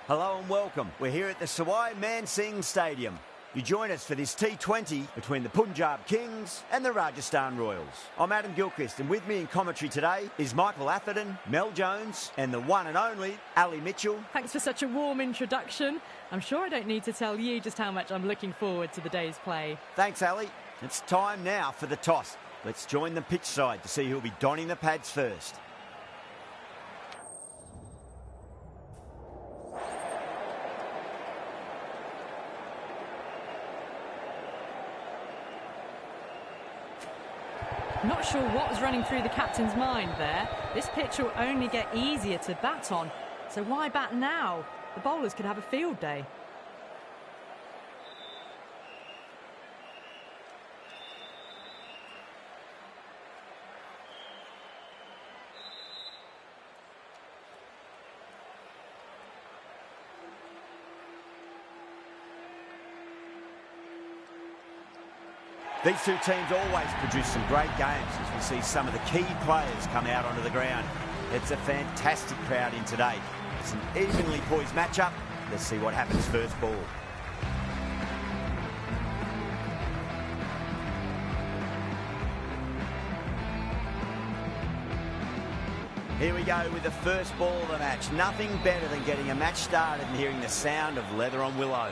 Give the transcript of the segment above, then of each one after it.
Hello and welcome. We're here at the Sawai Man Singh Stadium. You join us for this T20 between the Punjab Kings and the Rajasthan Royals. I'm Adam Gilchrist, and with me in commentary today is Michael Atherton, Mel Jones and the one and only Ali Mitchell. Thanks for such a warm introduction. I'm sure I don't need to tell you just how much I'm looking forward to the day's play. Thanks, Ali. It's time now for the toss. Let's join the pitch side to see who'll be donning the pads first. Not sure what was running through the captain's mind there. This pitch will only get easier to bat on, so why bat now? The bowlers could have a field day. These two teams always produce some great games as we see some of the key players come out onto the ground. It's a fantastic crowd in today. It's an evenly poised matchup. Let's see what happens first ball. Here we go with the first ball of the match. Nothing better than getting a match started and hearing the sound of leather on willow.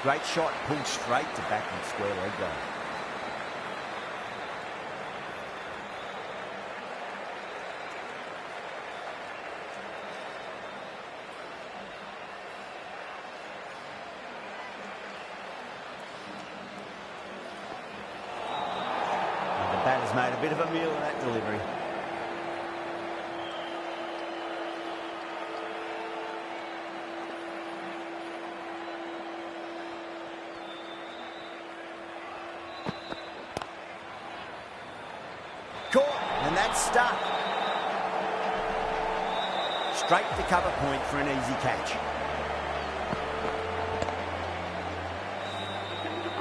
Great shot, pulled straight to back and square leg though. The batter's made a bit of a meal of that delivery. Caught, and that's stuck. Straight to cover point for an easy catch.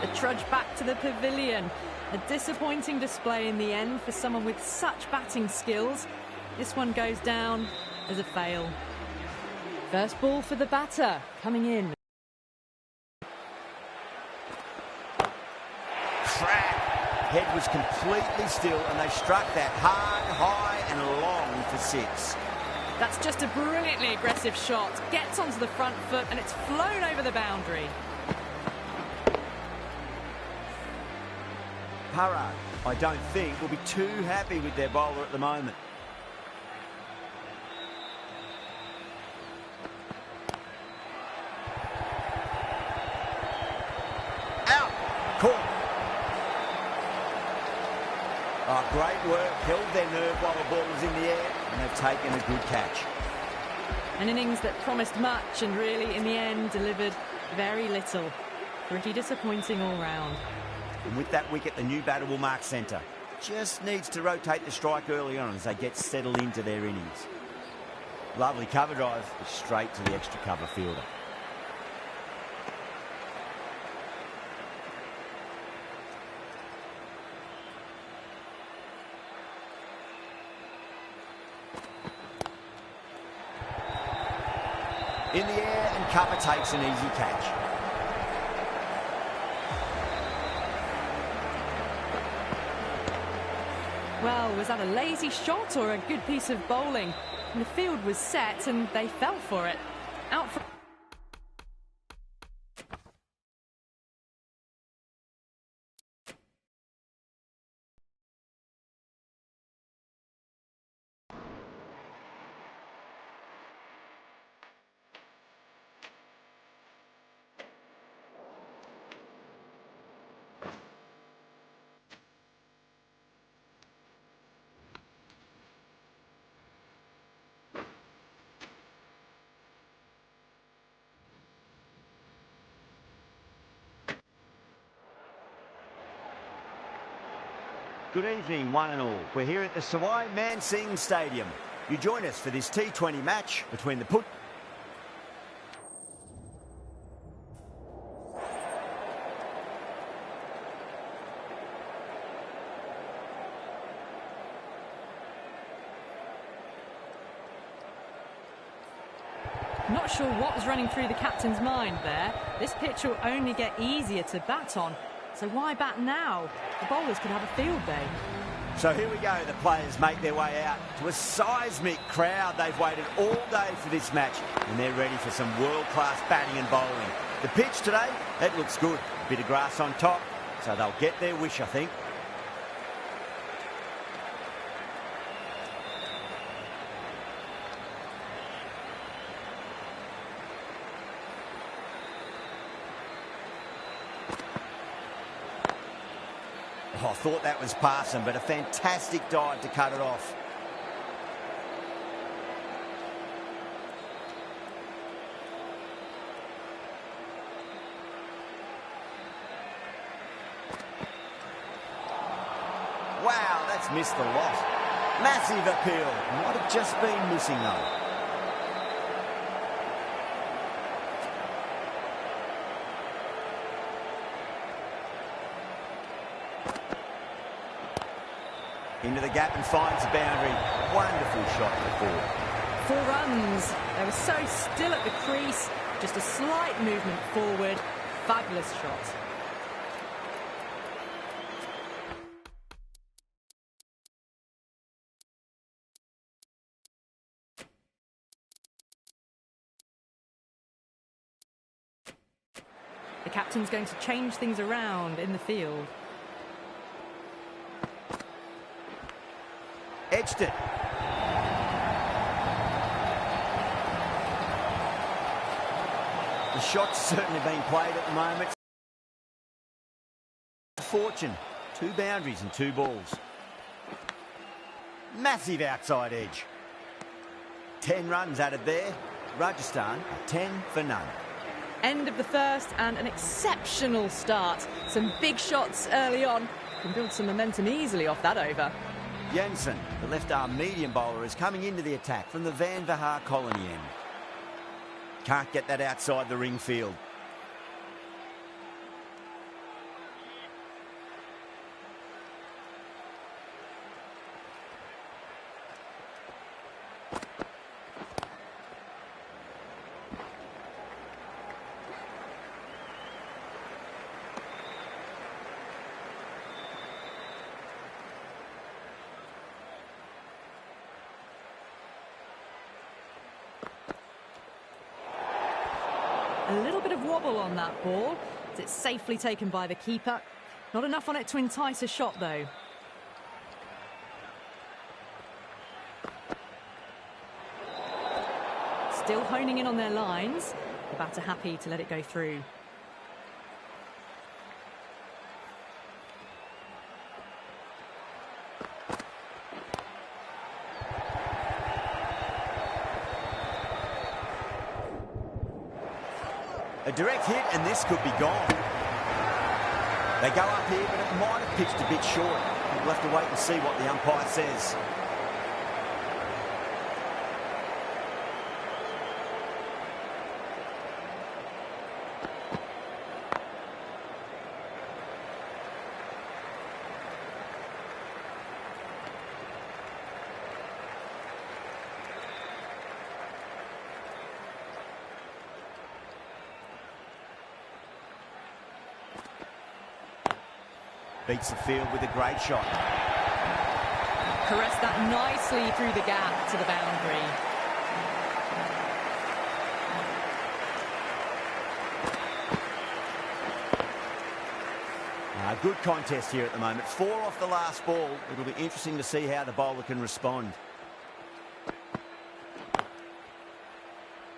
The trudge back to the pavilion. A disappointing display in the end for someone with such batting skills. This one goes down as a fail. First ball for the batter, coming in. Crack! Head was completely still and they struck that hard, high and long for six. That's just a brilliantly aggressive shot. Gets onto the front foot and it's flown over the boundary. Parag, I don't think, will be too happy with their bowler at the moment. Out! Caught! Oh, great work. Held their nerve while the ball was in the air, and they've taken a good catch. An innings that promised much and really, in the end, delivered very little. Pretty disappointing all round. And with that wicket, the new batter will mark centre. Just needs to rotate the strike early on as they get settled into their innings. Lovely cover drive, straight to the extra cover fielder. In the air, and cover takes an easy catch. Well, was that a lazy shot or a good piece of bowling? And the field was set and they fell for it. Out for... Good evening, one and all. We're here at the Sawai Man Singh Stadium. You join us for this T20 match between the Not sure what was running through the captain's mind there. This pitch will only get easier to bat on. So why bat now? The bowlers could have a field day. So here we go. The players make their way out to a seismic crowd. They've waited all day for this match and they're ready for some world-class batting and bowling. The pitch today, it looks good. A bit of grass on top, so they'll get their wish, I think. Oh, I thought that was passing, but a fantastic dive to cut it off. Wow, that's missed the lot. Massive appeal. Might have just been missing though. Into the gap and finds the boundary. Wonderful shot for 4. 4 runs. They were so still at the crease. Just a slight movement forward. Fabulous shot. The captain's going to change things around in the field. Edged it. The shot's certainly being played at the moment. Fortune. 2 boundaries and 2 balls. Massive outside edge. 10 runs added there. Rajasthan 10 for none. End of the first and an exceptional start. Some big shots early on. Can build some momentum easily off that over. Jensen, the left-arm medium bowler, is coming into the attack from the Van Vahar colony end. Can't get that outside the ring field. A little bit of wobble on that ball. It's safely taken by the keeper. Not enough on it to entice a shot, though. Still honing in on their lines. The batter happy to let it go through. A direct hit and this could be gone. They go up here, but it might have pitched a bit short. We'll have to wait and see what the umpire says. Beats the field with a great shot. Caressed that nicely through the gap to the boundary. Good contest here at the moment. 4 off the last ball. It'll be interesting to see how the bowler can respond.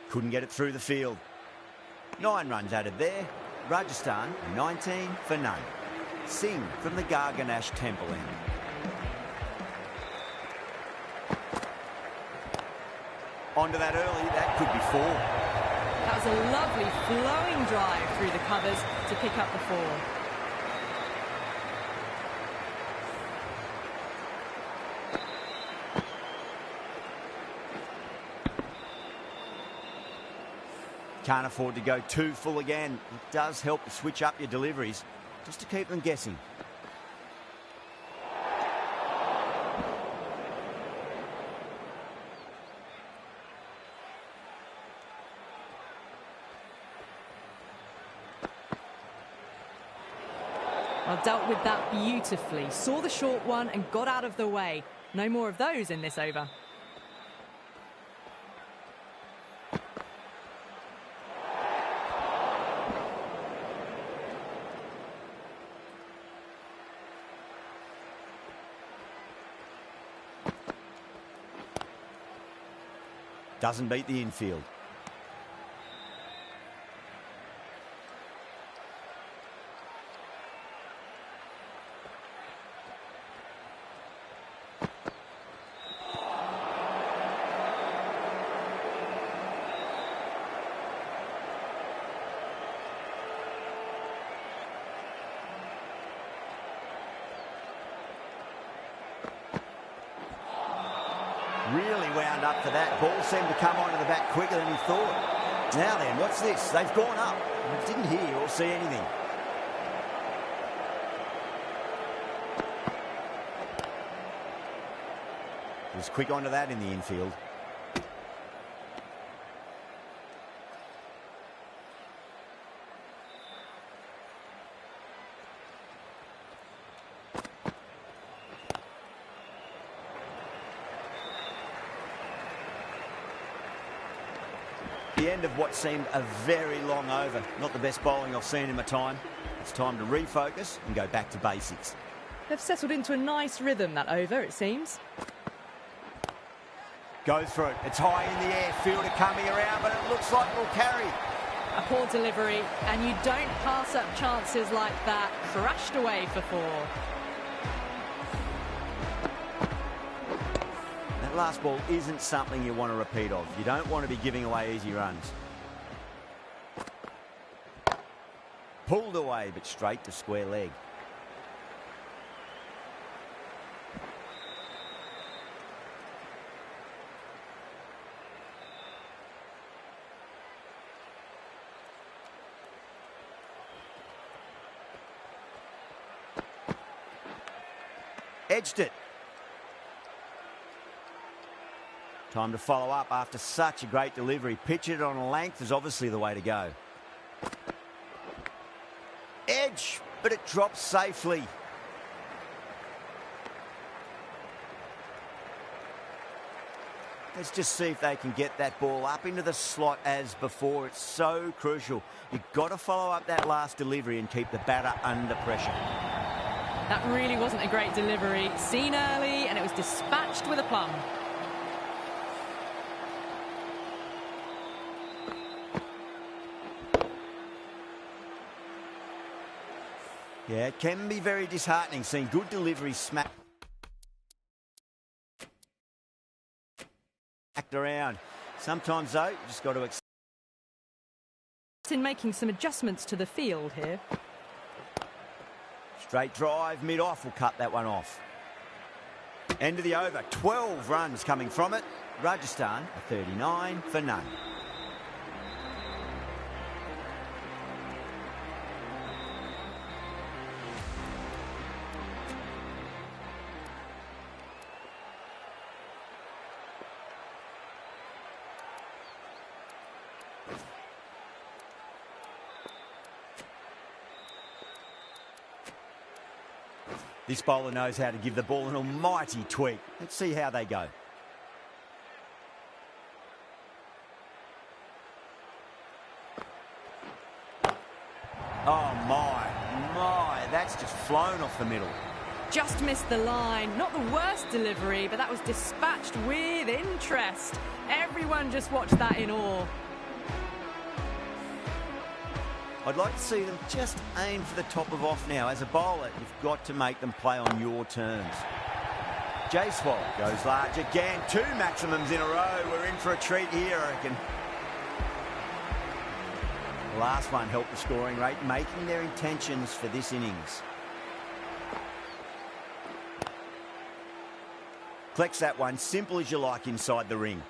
Couldn't get it through the field. 9 runs added there. Rajasthan 19 for none. Singh from the Garganash Temple end. Onto that early, that could be 4. That was a lovely flowing drive through the covers to pick up the 4. Can't afford to go too full again. It does help to switch up your deliveries, just to keep them guessing. Well, dealt with that beautifully. Saw the short one and got out of the way. No more of those in this over. Doesn't beat the infield. Really wound up for that. Ball seemed to come onto the bat quicker than he thought. Now then, what's this? They've gone up. I didn't hear or see anything. He was quick onto that in the infield. The end of what seemed a very long over. Not the best bowling I've seen in my time. It's time to refocus and go back to basics. They've settled into a nice rhythm, that over, it seems. Go through it. It's high in the air. Fielder coming around, but it looks like it'll carry. A poor delivery, and you don't pass up chances like that. Crashed away for 4. That last ball isn't something you want to repeat of. You don't want to be giving away easy runs. Pulled away, but straight to square leg. Edged it. Time to follow up after such a great delivery. Pitch it on a length is obviously the way to go. Edge, but it drops safely. Let's just see if they can get that ball up into the slot as before. It's so crucial. You've got to follow up that last delivery and keep the batter under pressure. That really wasn't a great delivery. Seen early, and it was dispatched with a plum. Yeah, it can be very disheartening seeing good delivery smacked around. Sometimes, though, you just got to accept. In making some adjustments to the field here. Straight drive, mid-off will cut that one off. End of the over. 12 runs coming from it. Rajasthan, a 39 for none. This bowler knows how to give the ball an almighty tweak. Let's see how they go. Oh, my, that's just flown off the middle. Just missed the line. Not the worst delivery, but that was dispatched with interest. Everyone just watched that in awe. I'd like to see them just aim for the top of off now. As a bowler, you've got to make them play on your terms. Jaiswal goes large again. 2 maximums in a row. We're in for a treat here, I reckon. The last one helped the scoring rate, making their intentions for this innings. Collects that one, simple as you like inside the ring.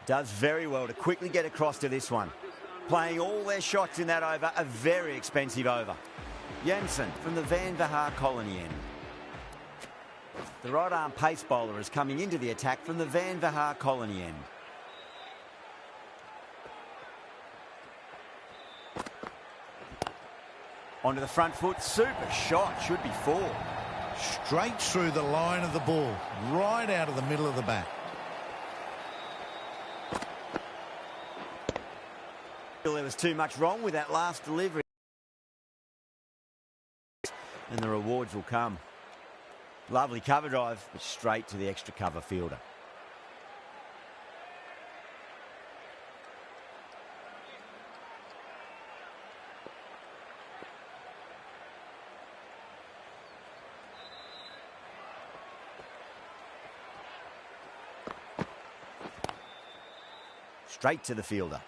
Does very well to quickly get across to this one. Playing all their shots in that over, a very expensive over. Jensen from the Van der Haar colony end. The right-arm pace bowler is coming into the attack from the Van der Haar colony end. Onto the front foot, super shot, should be 4. Straight through the line of the ball, right out of the middle of the bat. There was too much wrong with that last delivery. And the rewards will come. Lovely cover drive, but straight to the extra cover fielder. Straight to the fielder.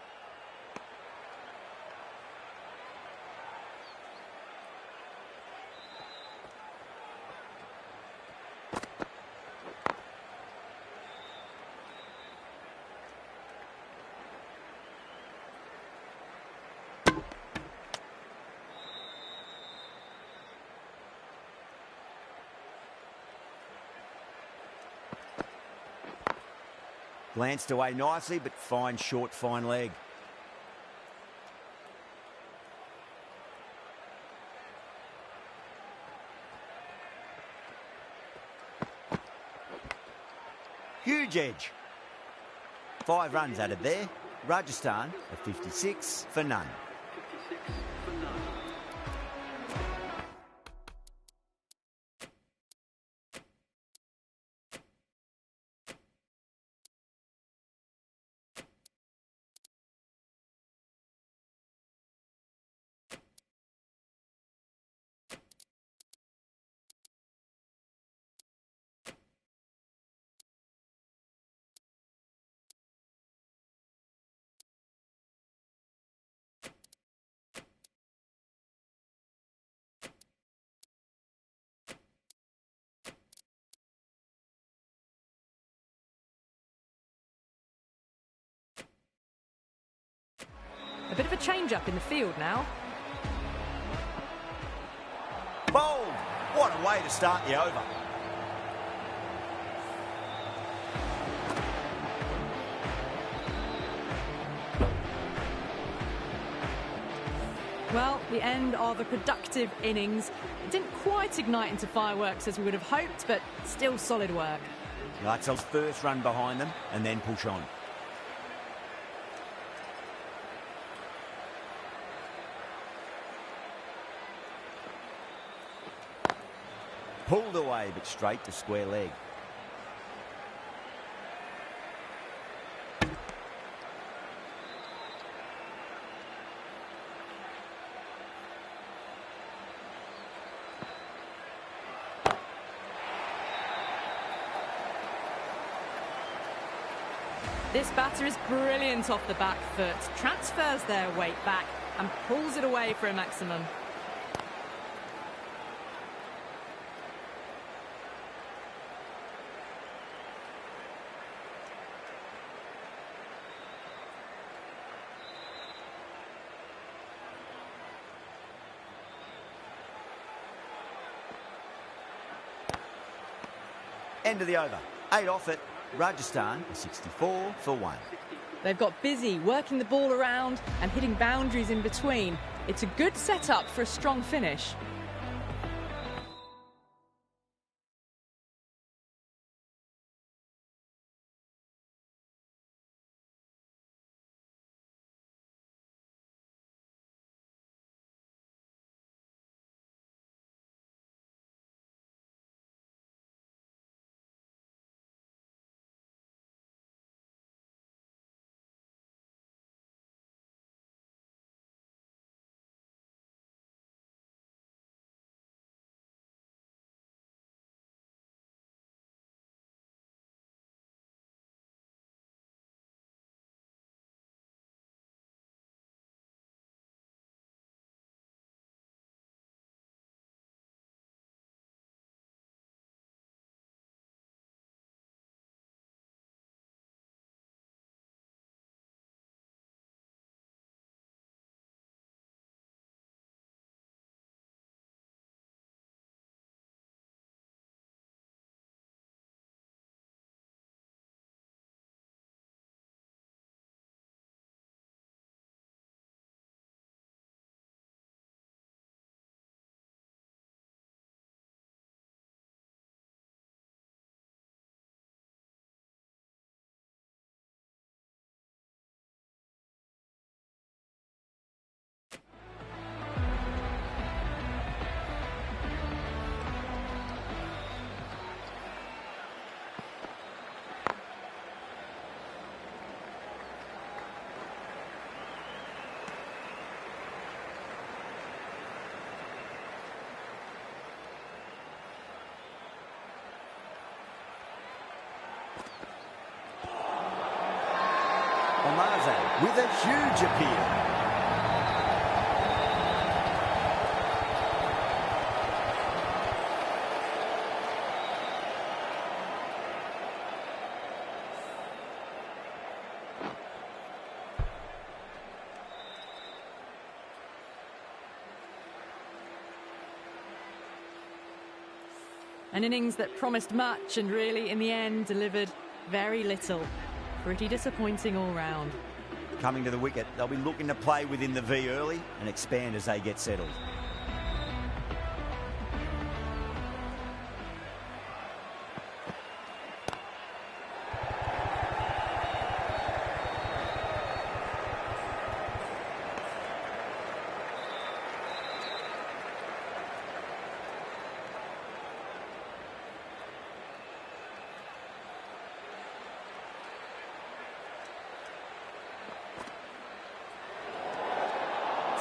Glanced away nicely, but fine short, fine leg. Huge edge. 5 runs added there. Rajasthan a 56 for none. A bit of a change-up in the field now. Bowled! What a way to start the over. Well, the end of a productive innings. It didn't quite ignite into fireworks as we would have hoped, but still solid work. That's a first run behind them and then push on. Pulled away, but straight to square leg. This batter is brilliant off the back foot, transfers their weight back and pulls it away for a maximum. End of the over. 8 off it. Rajasthan 64 for 1. They've got busy working the ball around and hitting boundaries in between. It's a good setup for a strong finish. Omaze with a huge appeal. An innings that promised much and really, in the end, delivered very little. Pretty disappointing all round. Coming to the wicket, they'll be looking to play within the V early and expand as they get settled.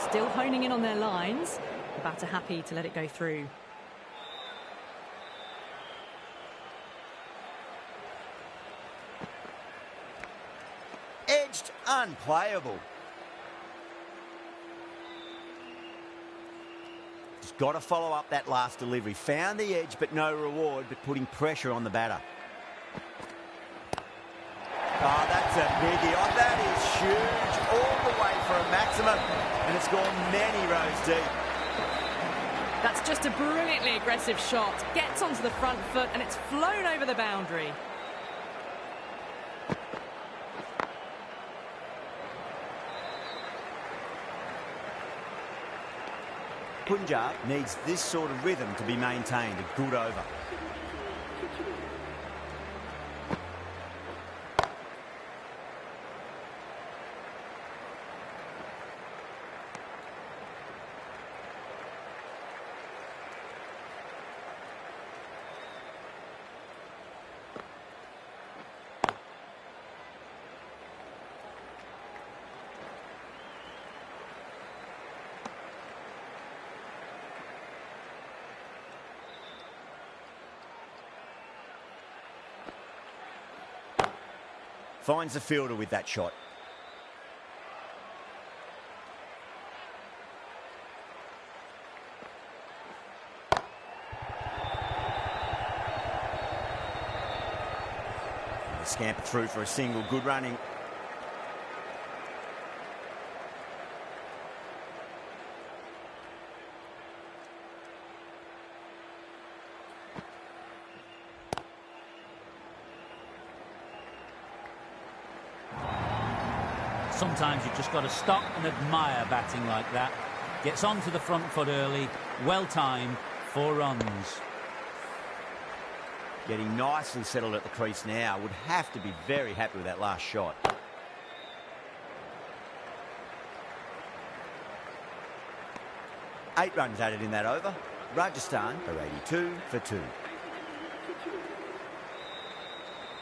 Still honing in on their lines. The batter happy to let it go through. Edged, unplayable. Just got to follow up that last delivery. Found the edge, but no reward, but putting pressure on the batter. Oh, that's a biggie. Oh, that is huge. All the way for a maximum. And it's gone many rows deep. That's just a brilliantly aggressive shot. Gets onto the front foot and it's flown over the boundary. Punjab needs this sort of rhythm to be maintained. A good over. Finds the fielder with that shot. And they scamper through for a single. Good running. Sometimes you've just got to stop and admire batting like that. Gets onto the front foot early, well timed, 4 runs. Getting nicely settled at the crease now. Would have to be very happy with that last shot. Eight runs added in that over. Rajasthan are 82 for 2.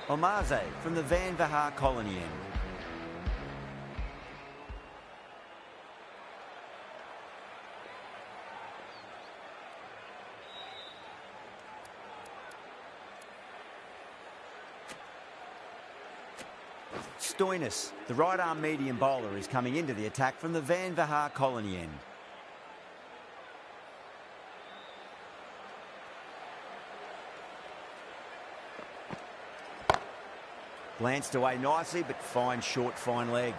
Omaze from the Van Vahar colony end. Stoinis, the right-arm medium bowler, is coming into the attack from the Van Vahar colony end. Glanced away nicely, but fine short, fine leg.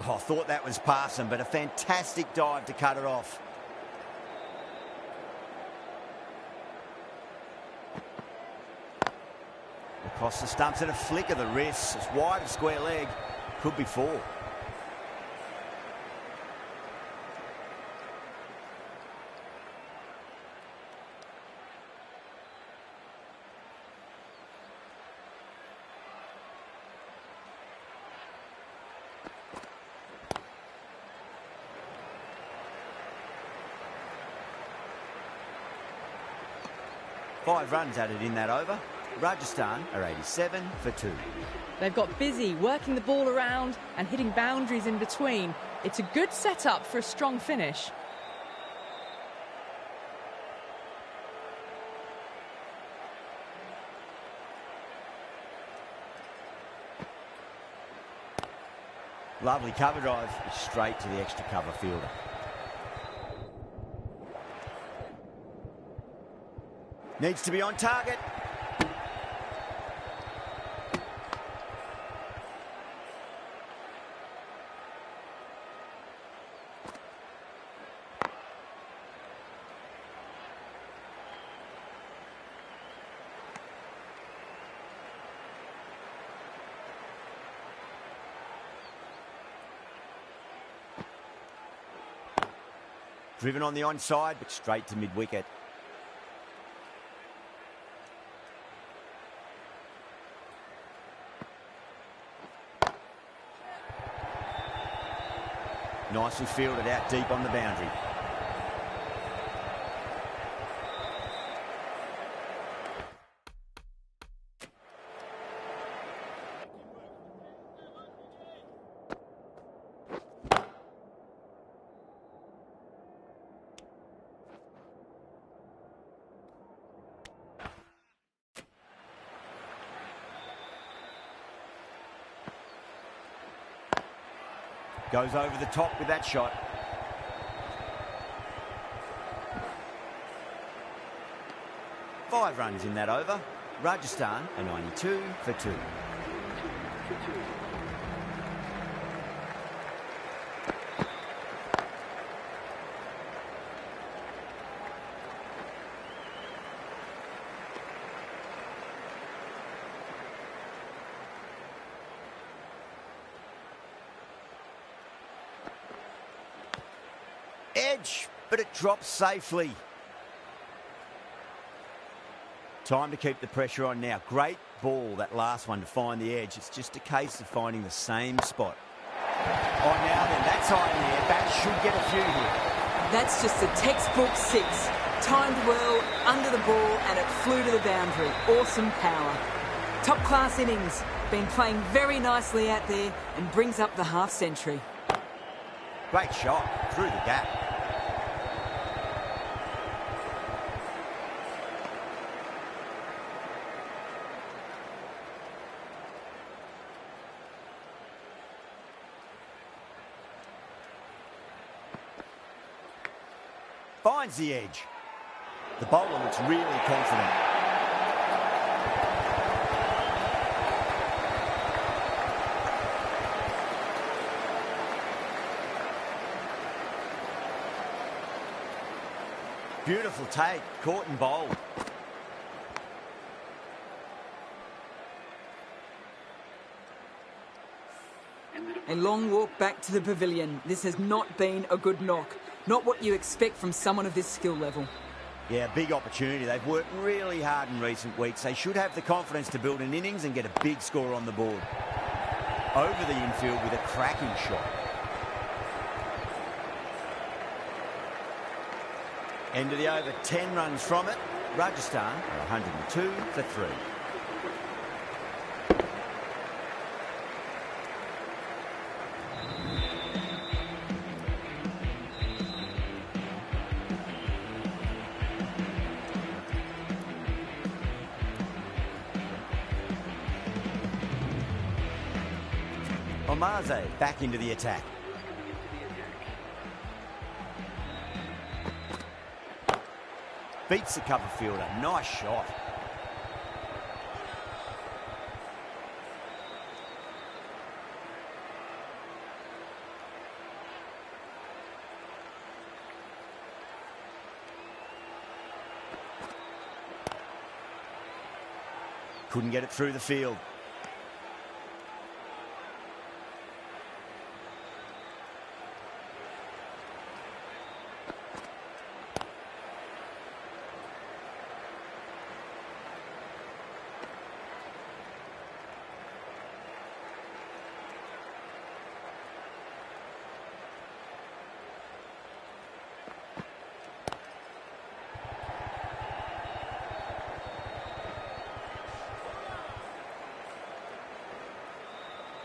Oh, I thought that was passing, but a fantastic dive to cut it off. Across the stumps and a flick of the wrist. It's wide of square leg. Could be 4. 5 runs added in that over. Rajasthan are 87 for 2. They've got busy working the ball around and hitting boundaries in between. It's a good setup for a strong finish. Lovely cover drive, straight to the extra cover fielder. Needs to be on target. Driven on the onside, but straight to mid-wicket. Nicely fielded out deep on the boundary. Goes over the top with that shot. Five runs in that over. Rajasthan are 92 for 2. Edge, but it drops safely. Time to keep the pressure on now. Great ball, that last one, to find the edge. It's just a case of finding the same spot. Oh, now then, that's high in the air. Bat should get a few here. That's just a textbook 6. Timed well, under the ball, and it flew to the boundary. Awesome power. Top-class innings. Been playing very nicely out there and brings up the half-century. Great shot through the gap. Finds the edge. The bowler looks really confident. Beautiful take, caught and bowled. A long walk back to the pavilion. This has not been a good knock. Not what you expect from someone of this skill level. Yeah, big opportunity. They've worked really hard in recent weeks. They should have the confidence to build an innings and get a big score on the board. Over the infield with a cracking shot. End of the over, 10 runs from it. Rajasthan are 102 for 3. Omaze back into the attack. Beats the cover fielder. Nice shot. Couldn't get it through the field.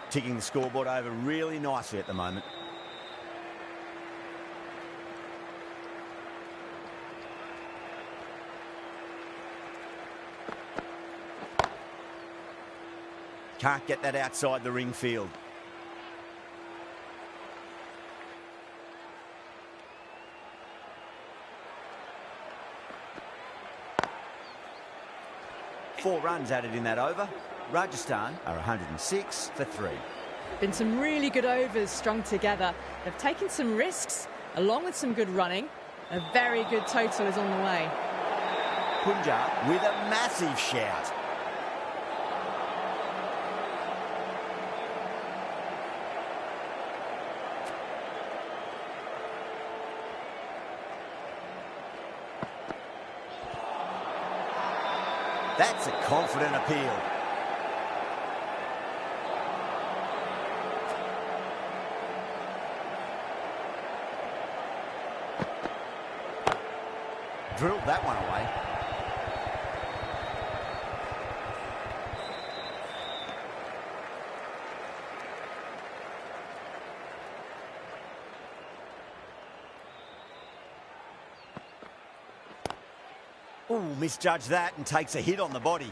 ticking the scoreboard over really nicely at the moment. Can't get that outside the ring field. Four runs added in that over. Rajasthan are 106 for 3. Been some really good overs strung together. They've taken some risks, along with some good running. A very good total is on the way. Punjab with a massive shout. That's a confident appeal. Drilled that one away. Ooh, misjudged that and takes a hit on the body.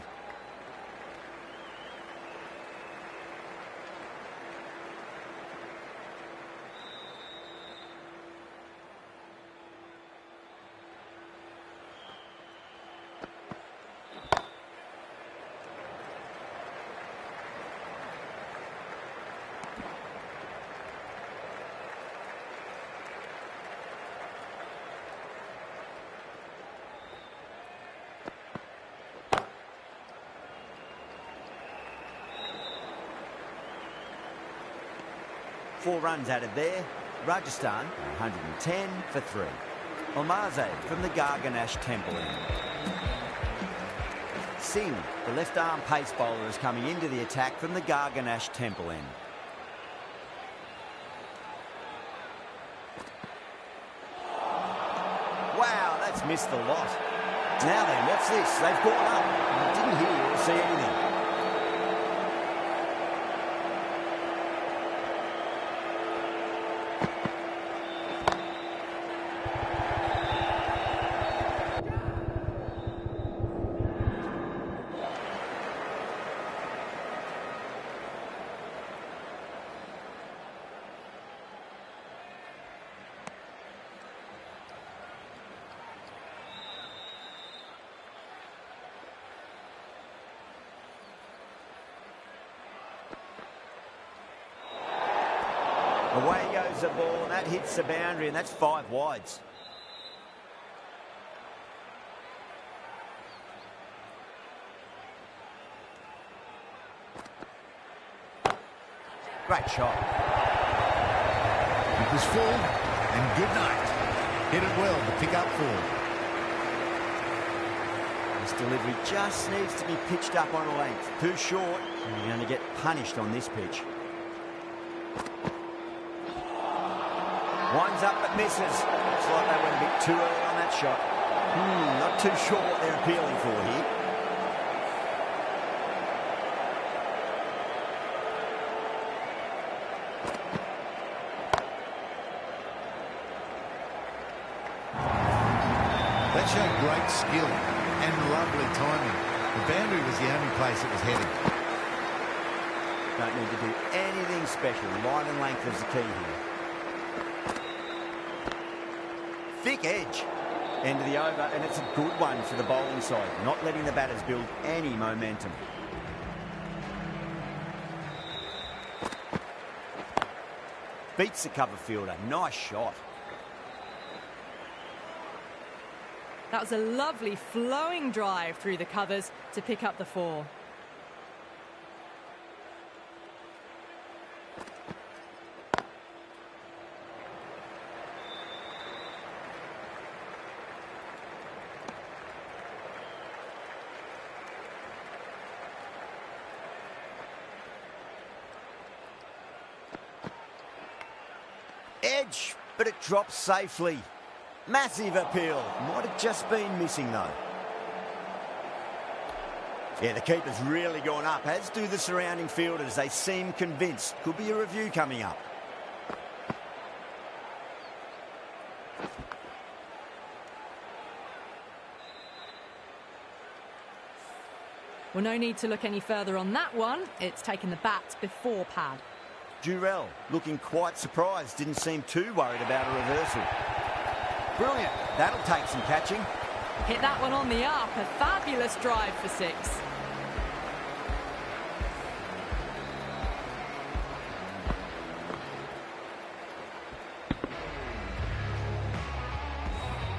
Four runs added there. Rajasthan, 110 for 3. Omarze from the Garganash Temple end. Singh, the left-arm pace bowler, is coming into the attack from the Garganash Temple end. Wow, that's missed the lot. Now then, what's this? They've gone up. I didn't hear or see anything. Away goes the ball, and that hits the boundary, and that's 5 wides. Great shot. It was full, and good night. Hit it well to pick up 4. This delivery just needs to be pitched up on a length. Too short, and you're going to get punished on this pitch. Winds up but misses. Looks like they went a bit too early on that shot. Not too sure what they're appealing for here. That showed great skill and lovely timing. The boundary was the only place it was heading. Don't need to do anything special. Line and length is the key here. Thick edge. End of the over, and it's a good one for the bowling side, not letting the batters build any momentum. Beats the cover fielder. Nice shot. That was a lovely flowing drive through the covers to pick up the 4. Edge, but it drops safely. Massive appeal. Might have just been missing, though. Yeah, the keeper's really gone up, as do the surrounding fielders. They seem convinced. Could be a review coming up. Well, no need to look any further on that one. It's taken the bat before pad. Durrell looking quite surprised. Didn't seem too worried about a reversal. Brilliant. That'll take some catching. Hit that one on the up. A fabulous drive for 6.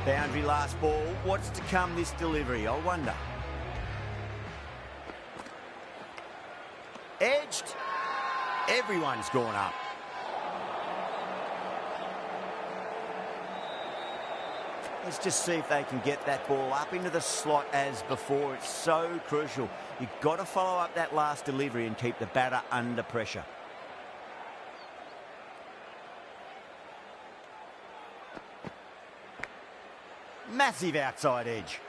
Boundary last ball. What's to come this delivery, I wonder. Edged. Everyone's gone up. Let's just see if they can get that ball up into the slot as before. It's so crucial. You've got to follow up that last delivery and keep the batter under pressure. Massive outside edge.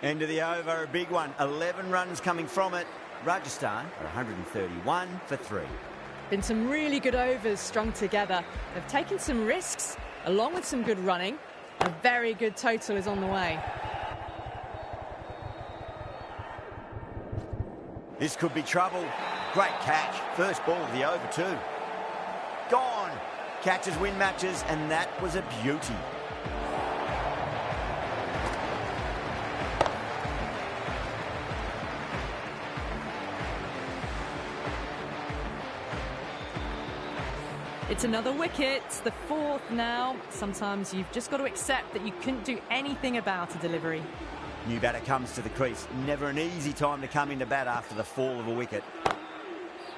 End of the over, a big one. 11 runs coming from it. Rajasthan are 131 for 3. Been some really good overs strung together. They've taken some risks, along with some good running. A very good total is on the way. This could be trouble. Great catch. First ball of the over too. Gone. Catches win matches, and that was a beauty. It's another wicket, the 4th now. Sometimes you've just got to accept that you couldn't do anything about a delivery. New batter comes to the crease. Never an easy time to come into bat after the fall of a wicket.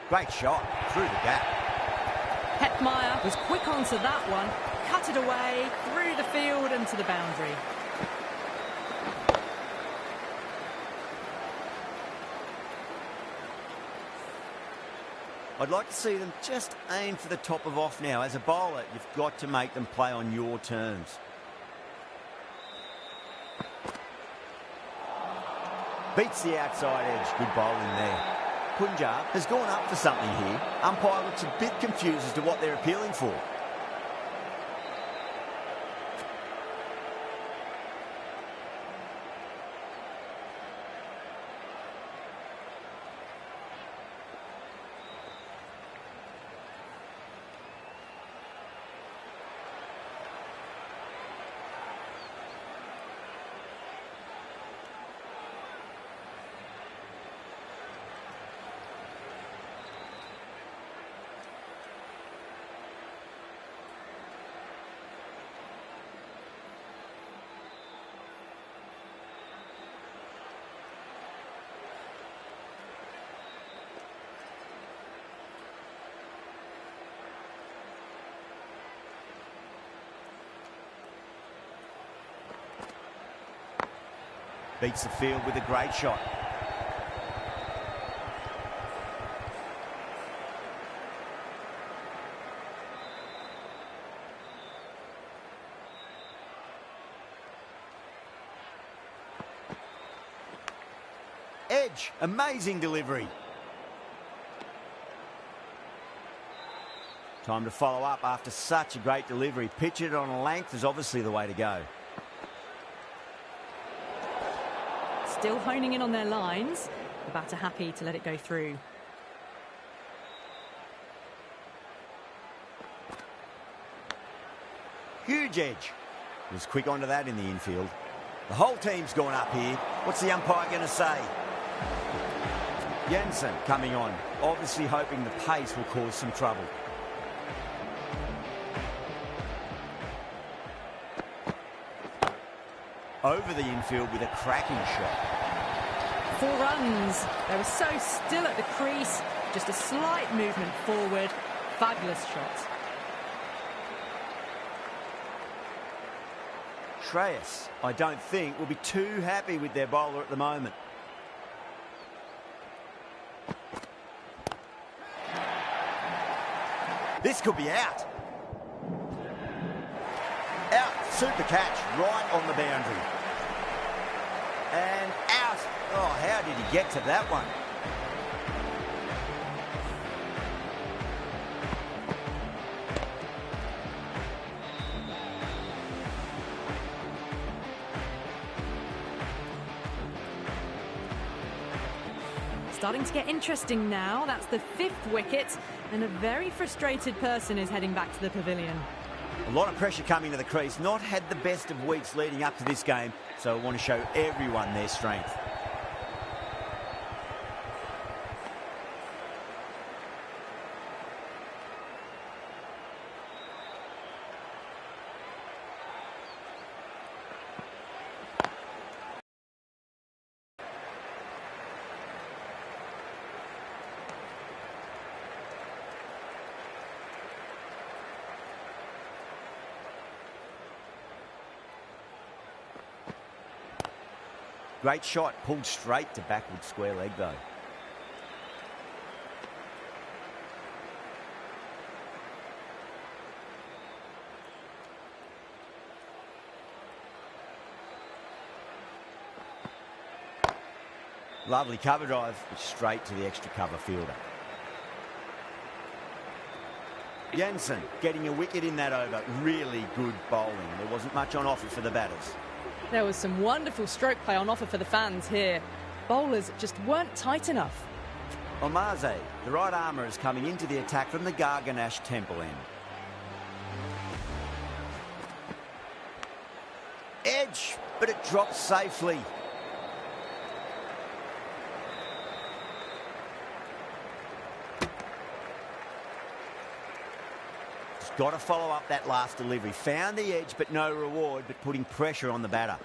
Great shot through the gap. Hetmeyer was quick onto that one, cut it away, through the field and to the boundary. I'd like to see them just aim for the top of off now. As a bowler, you've got to make them play on your terms. Beats the outside edge. Good bowling there. Punjab has gone up for something here. Umpire looks a bit confused as to what they're appealing for. Beats the field with a great shot. Edge, amazing delivery. Time to follow up after such a great delivery. Pitch it on a length is obviously the way to go. Still honing in on their lines. The batter happy to let it go through. Huge edge. Was quick onto that in the infield. The whole team's gone up here. What's the umpire going to say? Jensen coming on, obviously hoping the pace will cause some trouble. Over the infield with a cracking shot. 4 runs. They were so still at the crease. Just a slight movement forward. Fabulous shot. Shreyas, I don't think, will be too happy with their bowler at the moment. This could be out. Out. Super catch right on the boundary. And out. Oh, how did he get to that one? Starting to get interesting now. That's the 5th wicket, and a very frustrated person is heading back to the pavilion. A lot of pressure coming to the crease. Not had the best of weeks leading up to this game, so I want to show everyone their strength. Great shot, pulled straight to backward square leg though. Lovely cover drive, straight to the extra cover fielder. Jansen getting a wicket in that over. Really good bowling. There wasn't much on offer for the batters. There was some wonderful stroke play on offer for the fans here. Bowlers just weren't tight enough. Omaze, the right armour, is coming into the attack from the Garganash Temple end. Edge, but it drops safely. Got to follow up that last delivery. Found the edge, but no reward, but putting pressure on the batter.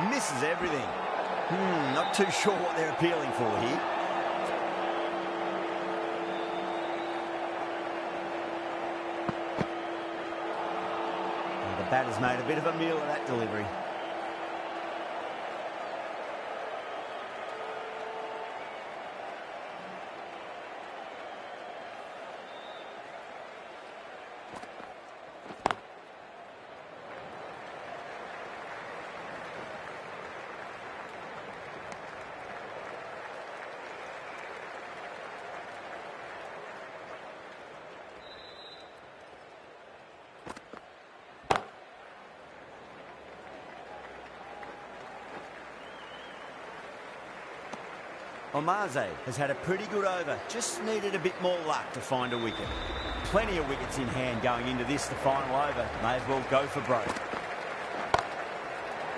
Misses everything. Not too sure what they're appealing for here. Batter's made a bit of a meal of that delivery. Omaze has had a pretty good over, just needed a bit more luck to find a wicket. Plenty of wickets in hand going into this, the final over. May as well go for broke.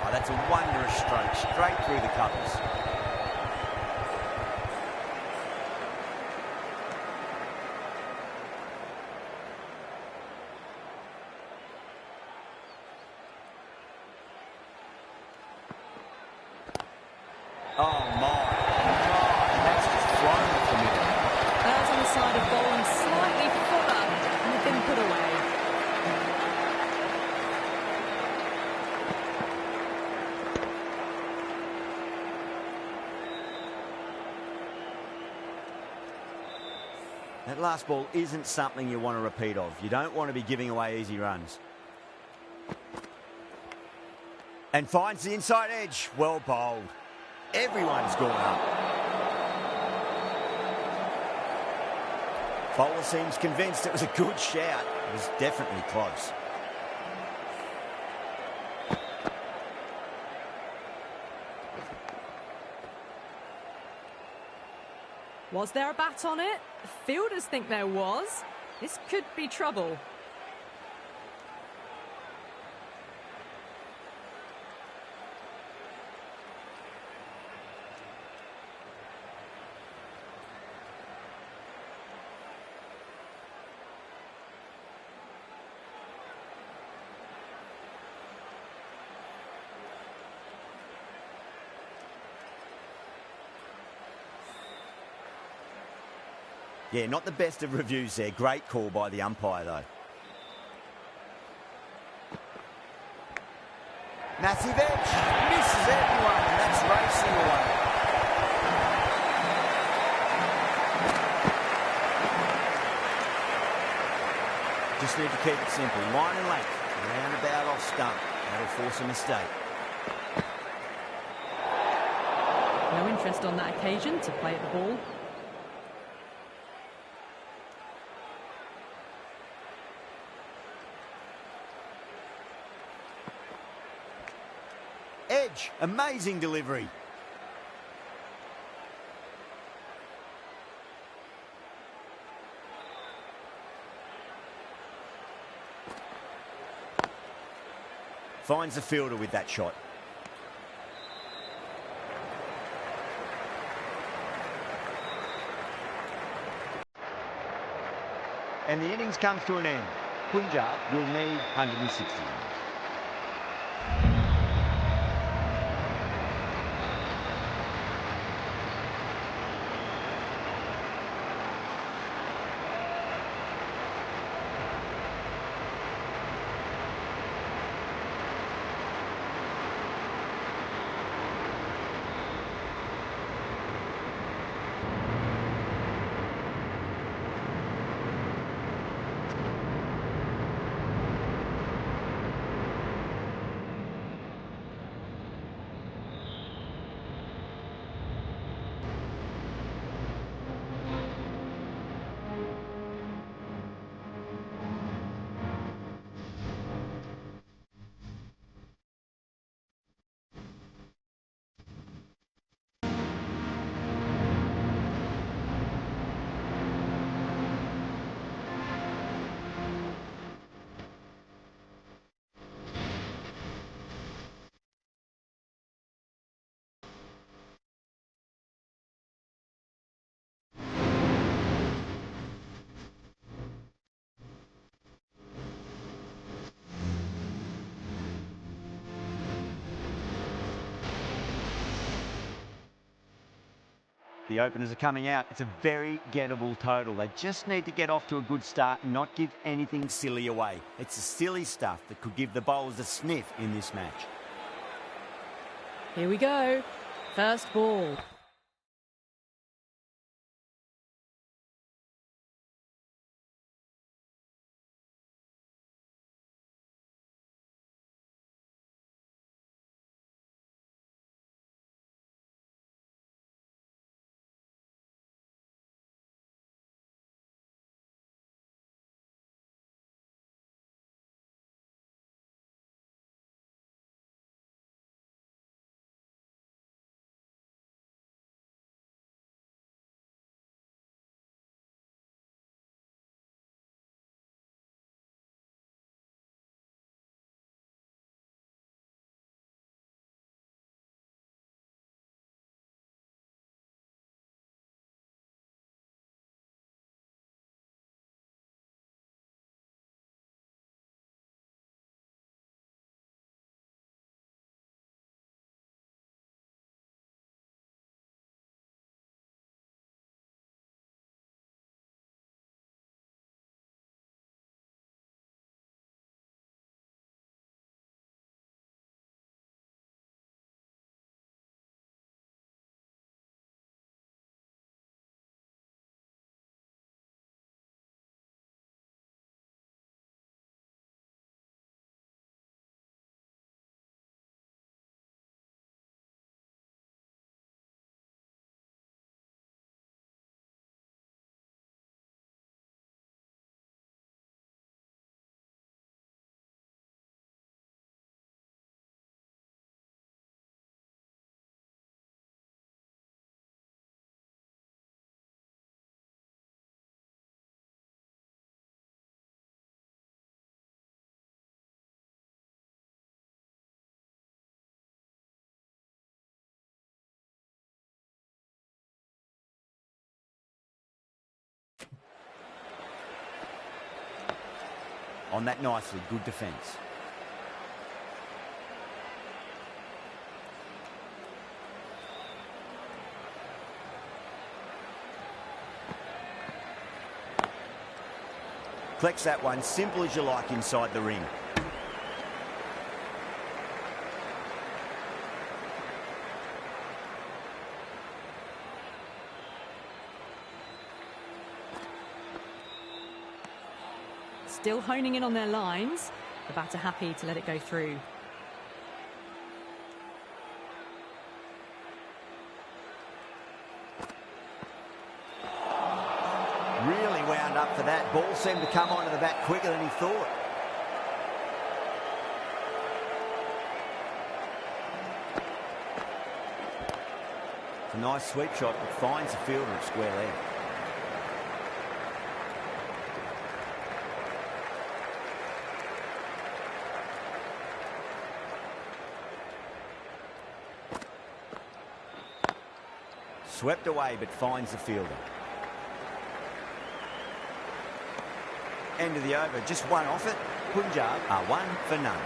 Oh, that's a wondrous stroke, straight through the covers. Oh my. Side of bowling slightly fuller and had been put away. That last ball isn't something you want to repeat of. You don't want to be giving away easy runs. And finds the inside edge. Well bowled. Everyone's gone up. Bowler seems convinced it was a good shout. It was definitely close. Was there a bat on it? Fielders think there was. This could be trouble. Yeah, not the best of reviews there. Great call by the umpire, though. Massive edge. Misses everyone, and that's race racing away. Just need to keep it simple. Line and length. Roundabout off stump. That'll force a mistake. No interest on that occasion to play at the ball. Edge. Amazing delivery. Finds the fielder with that shot. And the innings comes to an end. Punjab will need 160. The openers are coming out. It's a very gettable total. They just need to get off to a good start and not give anything silly away. It's the silly stuff that could give the bowlers a sniff in this match. Here we go. First ball. On that nicely, good defence. Collects that one, simple as you like inside the ring. Still honing in on their lines. The batter happy to let it go through. Really wound up for that. Ball seemed to come onto the bat quicker than he thought. It's a nice sweep shot that finds the fielder at square leg. Swept away but finds the fielder. End of the over, just one off it. Punjab are 1 for none.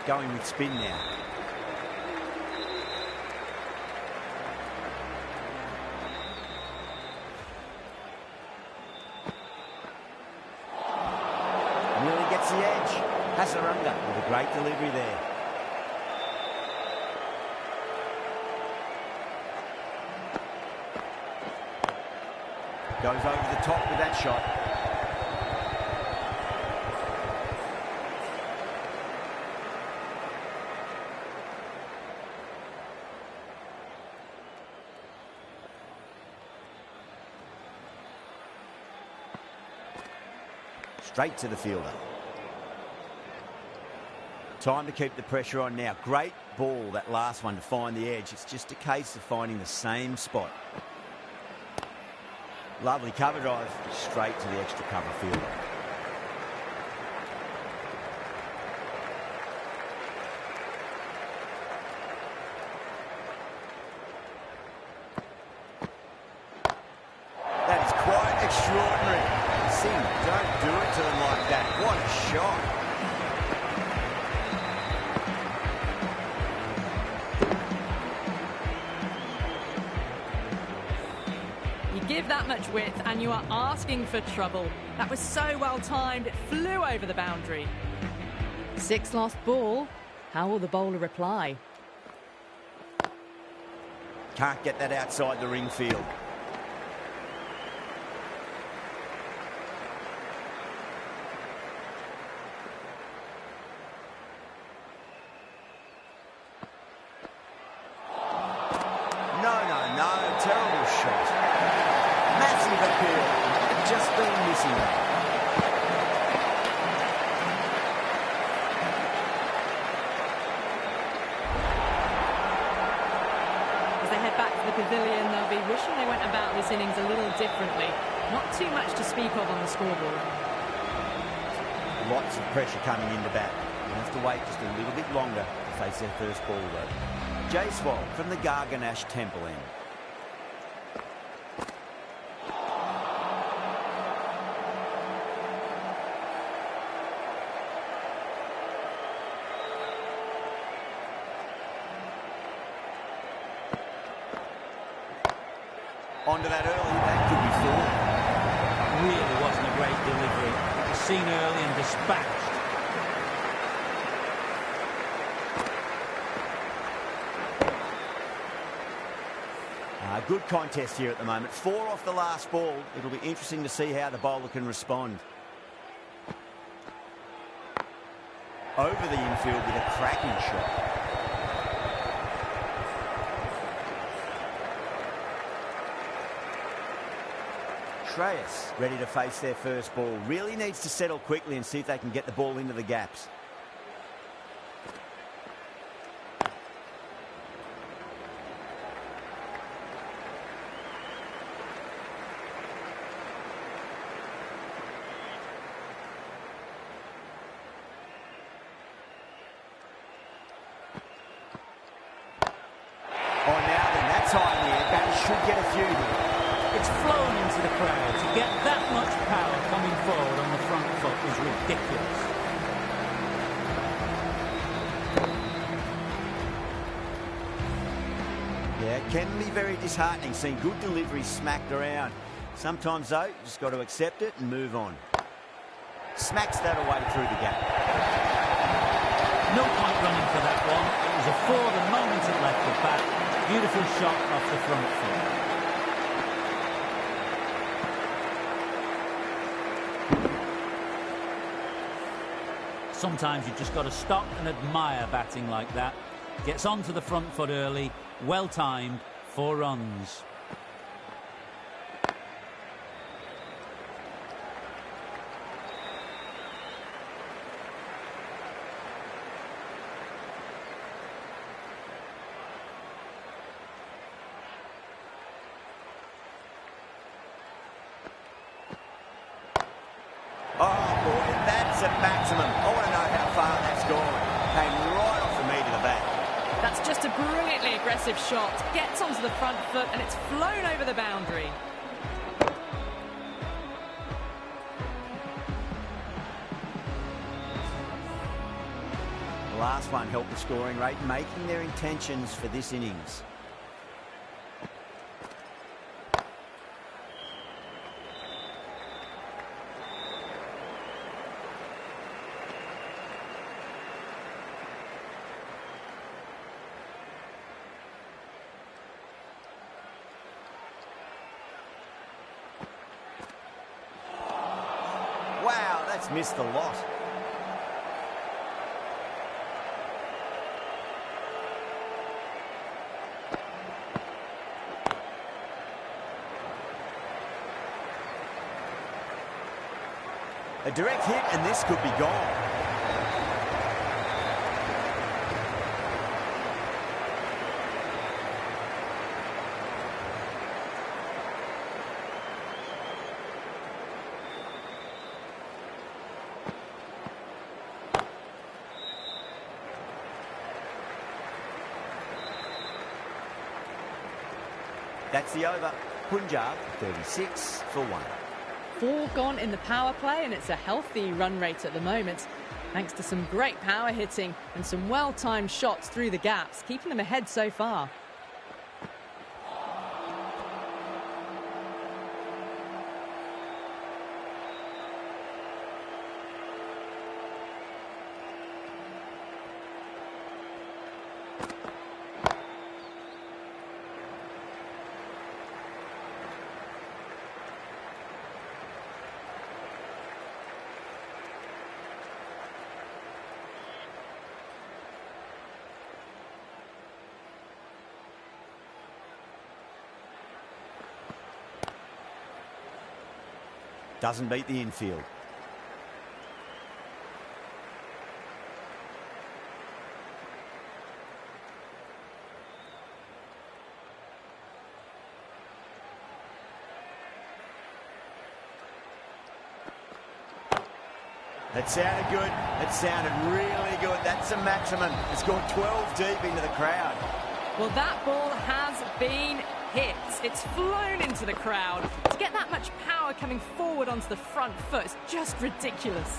Going with spin now. Nearly gets the edge. Hasaranga with a great delivery there. Goes over the top with that shot. Straight to the fielder. Time to keep the pressure on now. Great ball, that last one, to find the edge. It's just a case of finding the same spot. Lovely cover drive, straight to the extra cover fielder. That is quite extraordinary. Singh, don't do it to them like that. What a shot. Give that much width and you are asking for trouble. That was so well timed, it flew over the boundary. 6 lost ball. How will the bowler reply? Can't get that outside the ring field. No, terrible shot. Massive appeal, just been missing that. As they head back to the pavilion, they'll be wishing they went about this innings a little differently. Not too much to speak of on the scoreboard. Lots of pressure coming into bat. They'll have to wait just a little bit longer to face their first ball though. Jaiswal from the Garganash Temple end. Onto that early, that could be four. Really wasn't a great delivery. It was seen early and dispatched. Good contest here at the moment. 4 off the last ball. It'll be interesting to see how the bowler can respond. Over the infield with a cracking shot. Shreyas ready to face their first ball. Really needs to settle quickly and see if they can get the ball into the gaps. Oh, now then, that time here, batters should get a few here. It's flown into the crowd. To get that much power coming forward on the front foot is ridiculous. Yeah, it can be very disheartening seeing good deliveries smacked around. Sometimes, though, you just got to accept it and move on. Smacks that away through the gap. No point running for that one. It was a 4 the moment it left the bat. Beautiful shot off the front foot. Sometimes you've just got to stop and admire batting like that. Gets onto the front foot early, well timed, 4 runs. Oh, boy, that's a maximum. I want to know how far that's gone. Came right off the meat of the bat. That's just a brilliantly aggressive shot. Gets onto the front foot and it's flown over the boundary. The last one helped the scoring rate, making their intentions for this innings. Wow, that's missed a lot. A direct hit and this could be gone. That's the over. Punjab 36 for 1. 4 gone in the power play and it's a healthy run rate at the moment, thanks to some great power hitting and some well-timed shots through the gaps, keeping them ahead so far. Doesn't beat the infield. That sounded good. That sounded really good. That's a maximum. It's gone 12 deep into the crowd. Well, that ball has been hit. It's flown into the crowd. To get that much power coming forward onto the front foot is just ridiculous.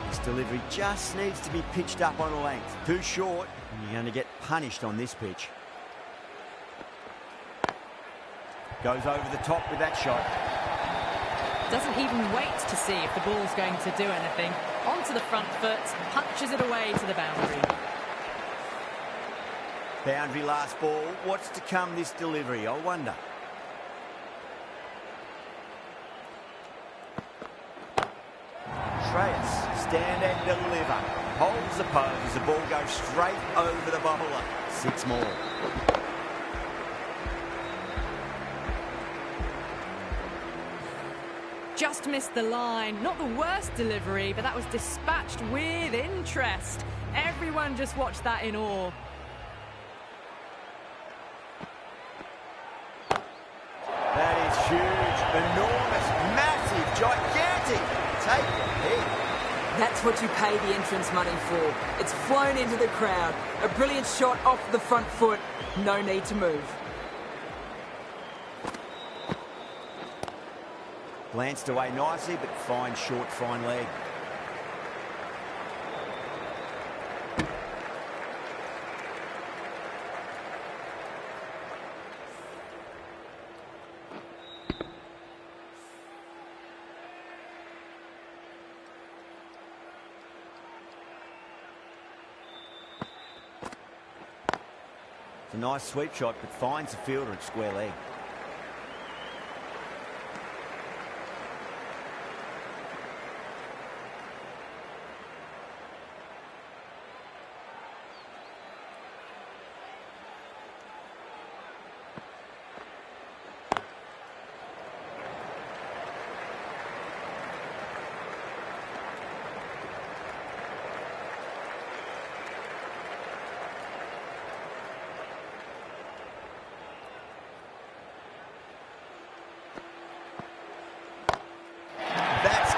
This delivery just needs to be pitched up on a length. Too short, and you're going to get punished on this pitch. Goes over the top with that shot. Doesn't even wait to see if the ball's going to do anything. Onto the front foot, punches it away to the boundary. Boundary last ball. What's to come this delivery, I wonder. Shreyas, stand and deliver. Holds the pose. The ball goes straight over the bowler. 6 more. Just missed the line. Not the worst delivery, but that was dispatched with interest. Everyone just watched that in awe. That is huge, enormous, massive, gigantic. Take the head. That's what you pay the entrance money for. It's flown into the crowd. A brilliant shot off the front foot. No need to move. Glanced away nicely, but fine short, fine leg. It's a nice sweep shot, but finds the fielder at square leg.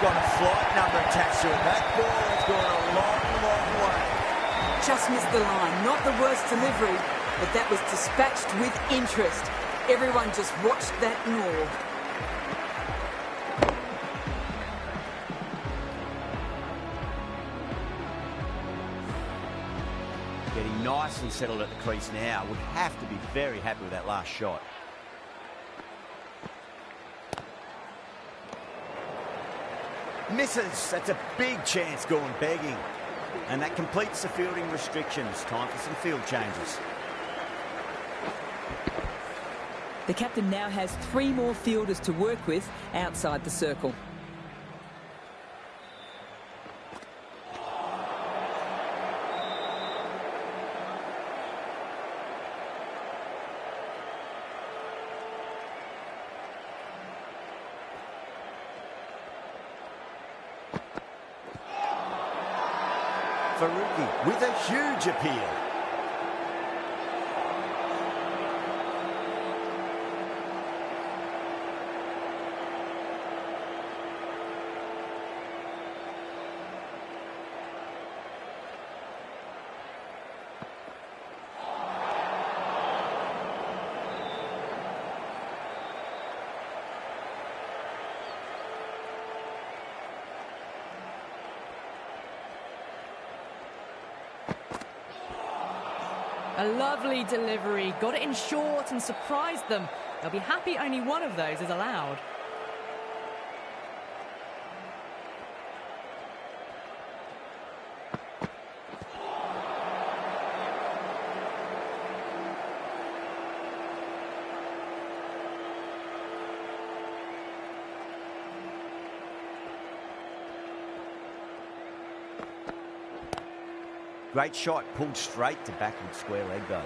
got a flight number attached to it. That ball has gone a long, long way. Just missed the line. Not the worst delivery, but that was dispatched with interest. Everyone just watched that in awe. Getting nicely settled at the crease now. Would have to be very happy with that last shot. Misses. That's a big chance going begging. And that completes the fielding restrictions. Time for some field changes. The captain now has 3 more fielders to work with outside the circle. Faruqi with a huge appeal. A lovely delivery, got it in short and surprised them. They'll be happy only one of those is allowed. Great shot, pulled straight to backward square leg though.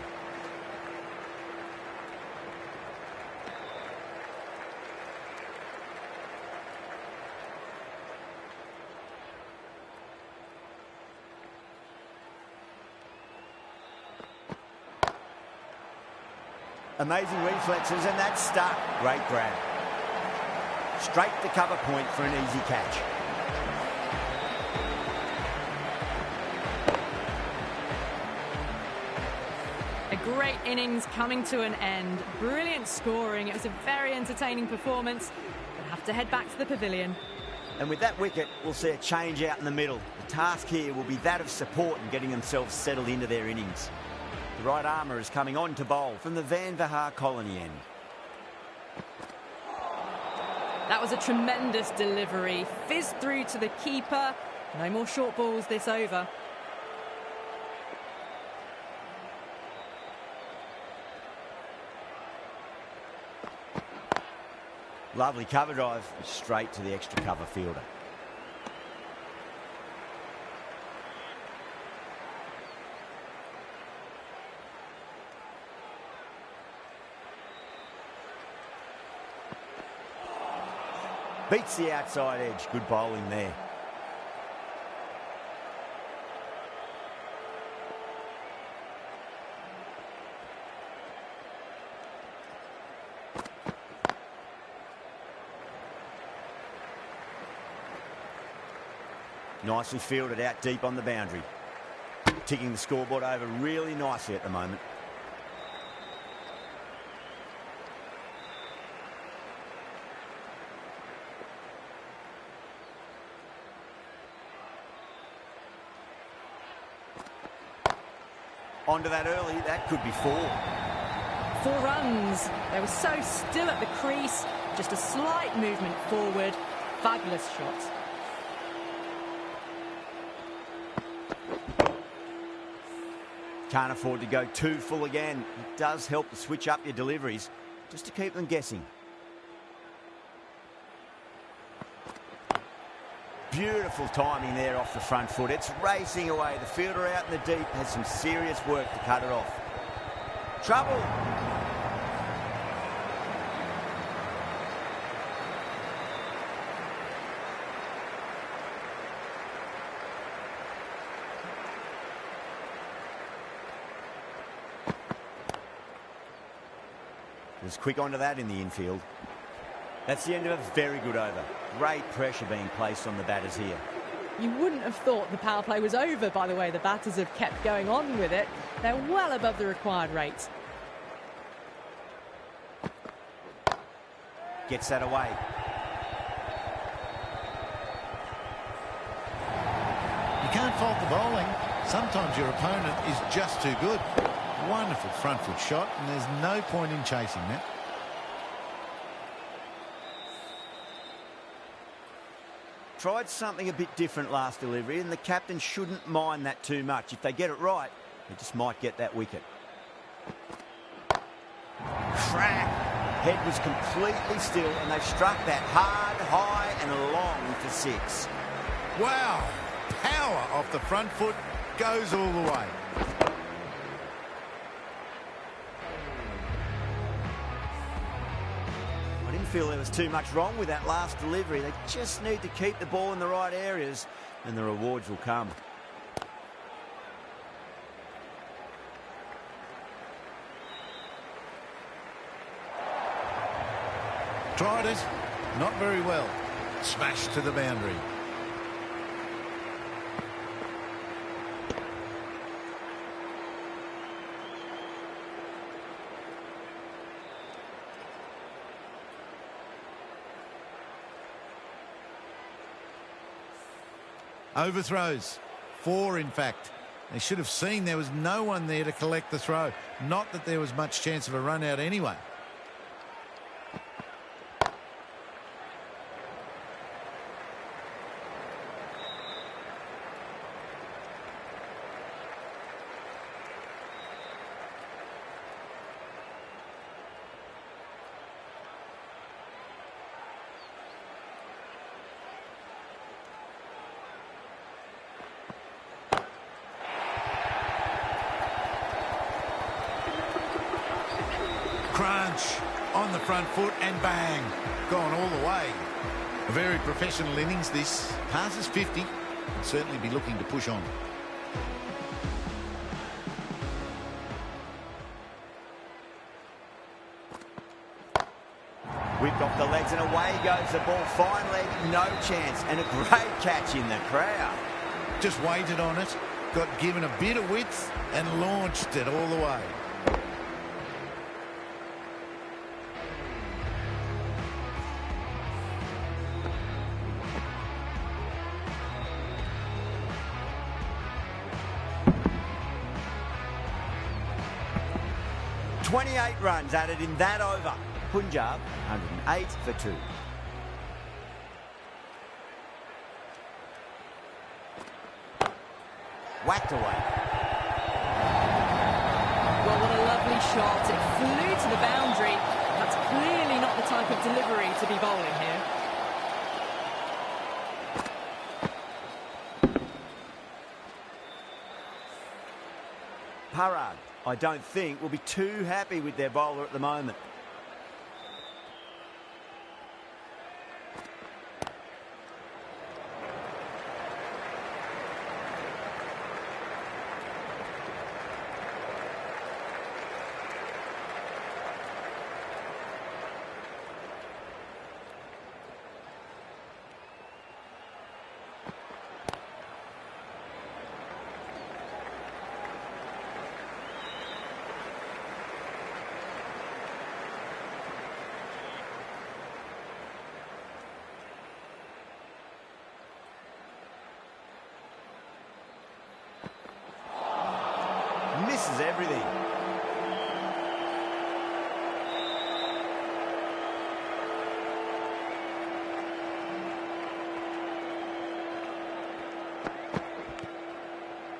Amazing reflexes, and that's stuck. Great grab. Straight to cover point for an easy catch. A great innings coming to an end. Brilliant scoring. It was a very entertaining performance. We'll have to head back to the pavilion. And with that wicket, we'll see a change out in the middle. The task here will be that of support and getting themselves settled into their innings. The right armour is coming on to bowl from the Van Vahar Colony end. That was a tremendous delivery. Fizzed through to the keeper. No more short balls this over. Lovely cover drive, straight to the extra cover fielder. Beats the outside edge. Good bowling there. Nicely fielded out deep on the boundary. Ticking the scoreboard over really nicely at the moment. Onto that early, that could be 4. 4 runs. They were so still at the crease. Just a slight movement forward. Fabulous shot. Can't afford to go too full again. It does help to switch up your deliveries just to keep them guessing. Beautiful timing there off the front foot. It's racing away. The fielder out in the deep has some serious work to cut it off. Trouble. Was quick onto that in the infield. That's the end of a very good over. Great pressure being placed on the batters here. You wouldn't have thought the power play was over by the way the batters have kept going on with it. They're well above the required rate. Gets that away. You can't fault the bowling. Sometimes your opponent is just too good. Wonderful front foot shot, and there's no point in chasing that. Tried something a bit different last delivery, and the captain shouldn't mind that too much. If they get it right, they just might get that wicket. Crack! Head was completely still, and they struck that hard, high, and long for 6. Wow! Power off the front foot, goes all the way. I didn't feel there was too much wrong with that last delivery. They just need to keep the ball in the right areas, and the rewards will come. Tried it, not very well. Smashed to the boundary. Overthrows. 4, in fact. They should have seen there was no one there to collect the throw. Not that there was much chance of a run out anyway. Crunch on the front foot and bang, gone all the way. A very professional innings this. Passes 50, will certainly be looking to push on. Whipped off the legs and away goes the ball. Fine leg, no chance, and a great catch in the crowd. Just waited on it, got given a bit of width and launched it all the way. .28 runs added in that over. Punjab, 108 for 2. Whacked away. Well, what a lovely shot. It flew to the boundary. That's clearly not the type of delivery to be bowling here. Parag, I don't think, will be too happy with their bowler at the moment. Misses everything.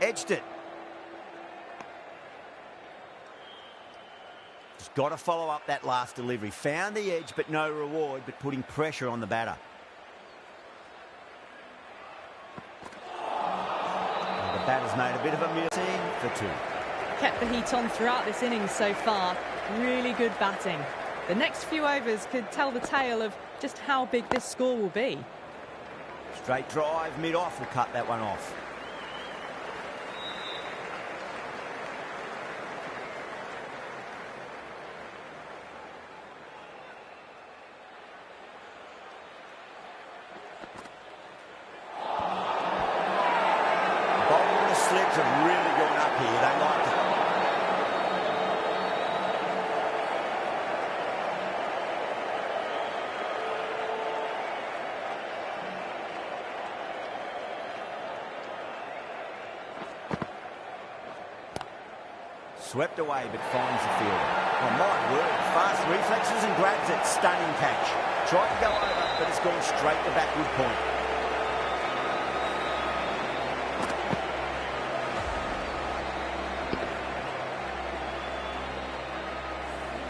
Edged it. Just got to follow up that last delivery. Found the edge, but no reward, but putting pressure on the batter. And the batter's made a bit of a miss for 2. Kept the heat on throughout this innings so far. Really good batting. The next few overs could tell the tale of just how big this score will be. Straight drive, mid-off will cut that one off. have really gone up here. They like it. Swept away, but finds the fielder. Oh, my word. Fast reflexes and grabs it. Stunning catch. Tried to go over, but it's gone straight to backward point.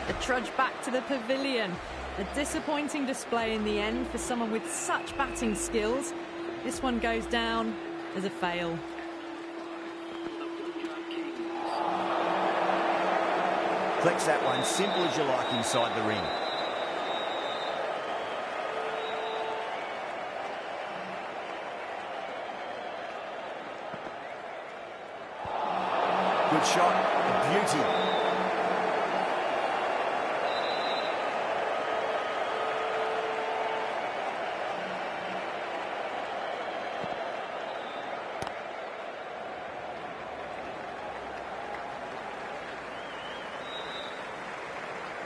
The trudge back to the pavilion. A disappointing display in the end for someone with such batting skills. This one goes down as a fail. Flex that one, simple as you like inside the ring. Good shot, a beauty.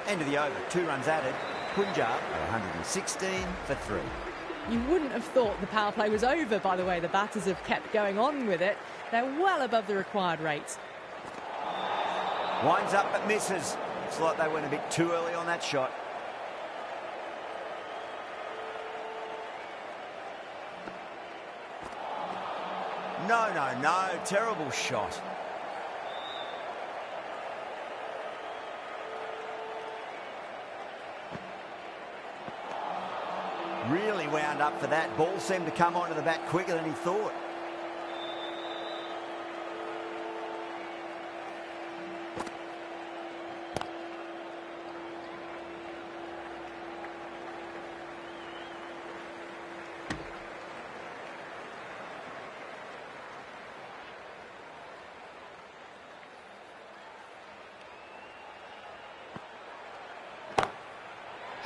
End of the over, 2 runs added. Punjab at 116 for 3. You wouldn't have thought the power play was over by the way the batters have kept going on with it. They're well above the required rate. Winds up but misses. Looks like they went a bit too early on that shot. No, terrible shot. Really wound up for that. Ball seemed to come onto the bat quicker than he thought.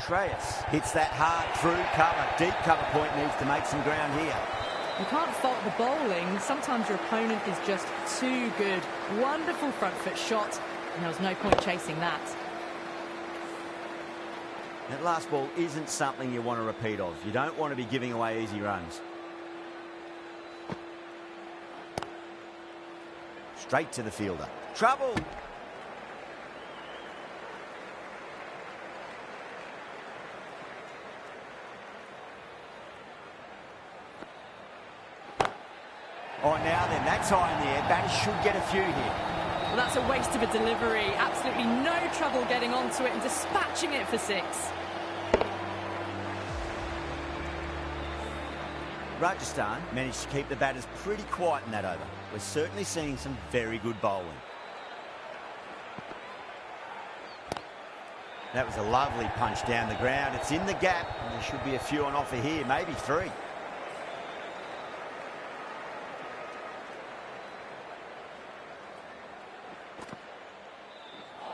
Shreyas hits that hard through cover. Deep cover point needs to make some ground here. You can't fault the bowling. Sometimes your opponent is just too good. Wonderful front foot shot, and there was no point chasing that. That last ball isn't something you want to repeat of. You don't want to be giving away easy runs. Straight to the fielder. Trouble! Oh, now then, that's high in the air. Batters should get a few here. Well, that's a waste of a delivery. Absolutely no trouble getting onto it and dispatching it for 6. Rajasthan managed to keep the batters pretty quiet in that over. We're certainly seeing some very good bowling. That was a lovely punch down the ground. It's in the gap, and there should be a few on offer here, maybe 3.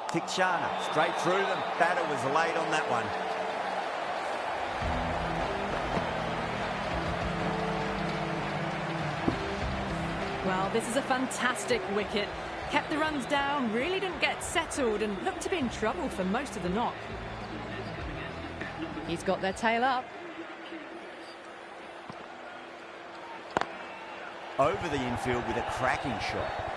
Tikshana, straight through them. Batter was late on that one. Well, this is a fantastic wicket. Kept the runs down, really didn't get settled, and looked to be in trouble for most of the knock. He's got their tail up. Over the infield with a cracking shot.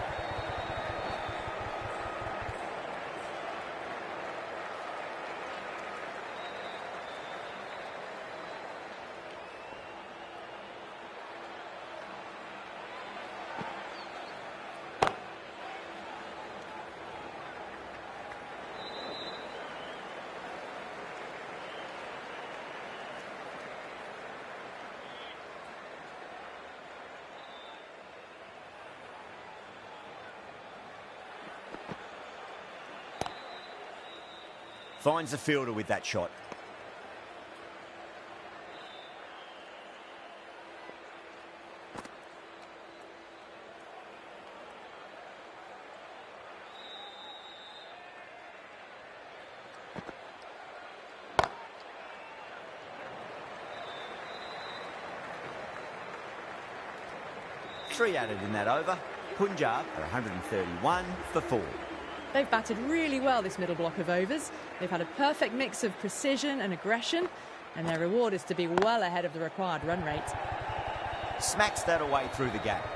Finds the fielder with that shot. Three added in that over. Punjab are 131 for 4. They've batted really well this middle block of overs. They've had a perfect mix of precision and aggression, and their reward is to be well ahead of the required run rate. Smacks that away through the gap.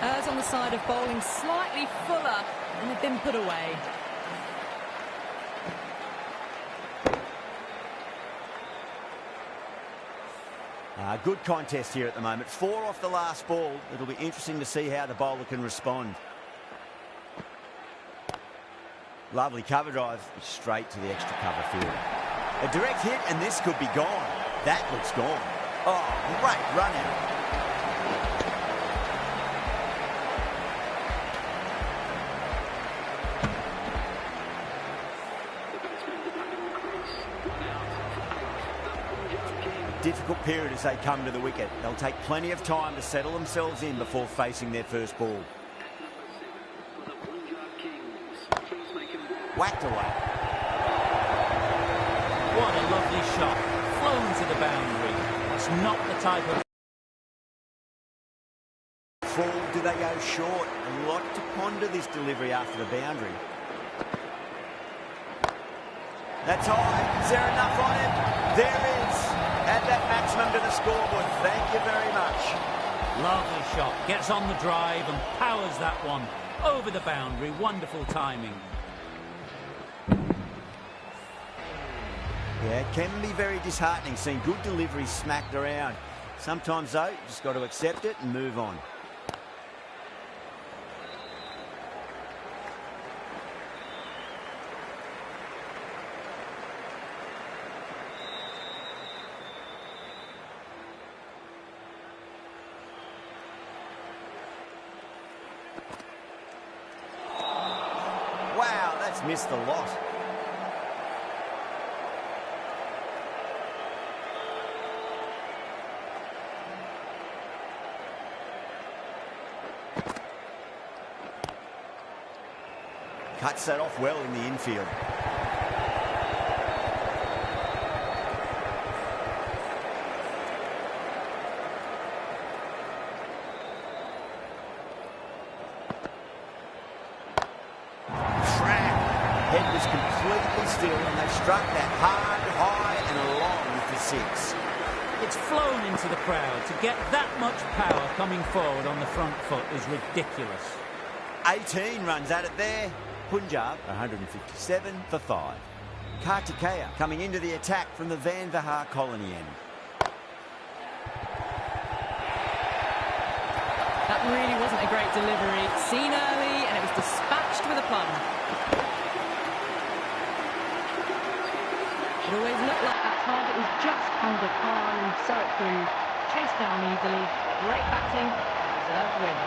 Errs on the side of bowling slightly fuller, and they've been put away. Good contest here at the moment. 4 off the last ball. It'll be interesting to see how the bowler can respond. Lovely cover drive straight to the extra cover field. A direct hit and this could be gone. That looks gone. Oh, great run out. Difficult period as they come to the wicket. They'll take plenty of time to settle themselves in before facing their first ball. Whacked away. What a lovely shot. Flown to the boundary. That's not the type of... Full, do they go short? A lot to ponder this delivery after the boundary. That's high. Is there enough on it? There is. Add that maximum to the scoreboard. Thank you very much. Lovely shot. Gets on the drive and powers that one over the boundary. Wonderful timing. Yeah, it can be very disheartening seeing good deliveries smacked around. Sometimes, though, you just got to accept it and move on. Wow, that's missed a lot. Cuts that off well in the infield. Head was completely still and they struck that hard, high and long for 6. It's flown into the crowd. To get that much power coming forward on the front foot is ridiculous. 18 runs at it there. Punjab 157 for 5. Kartikeya coming into the attack from the Van Vahar colony end. That really wasn't a great delivery. Seen early and it was dispatched with a plum. It always looked like that target was just under par and so it proved. Chased down easily, great batting, deserved win.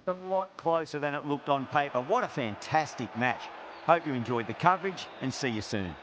a lot closer than it looked on paper. What a fantastic match. Hope you enjoyed the coverage and see you soon.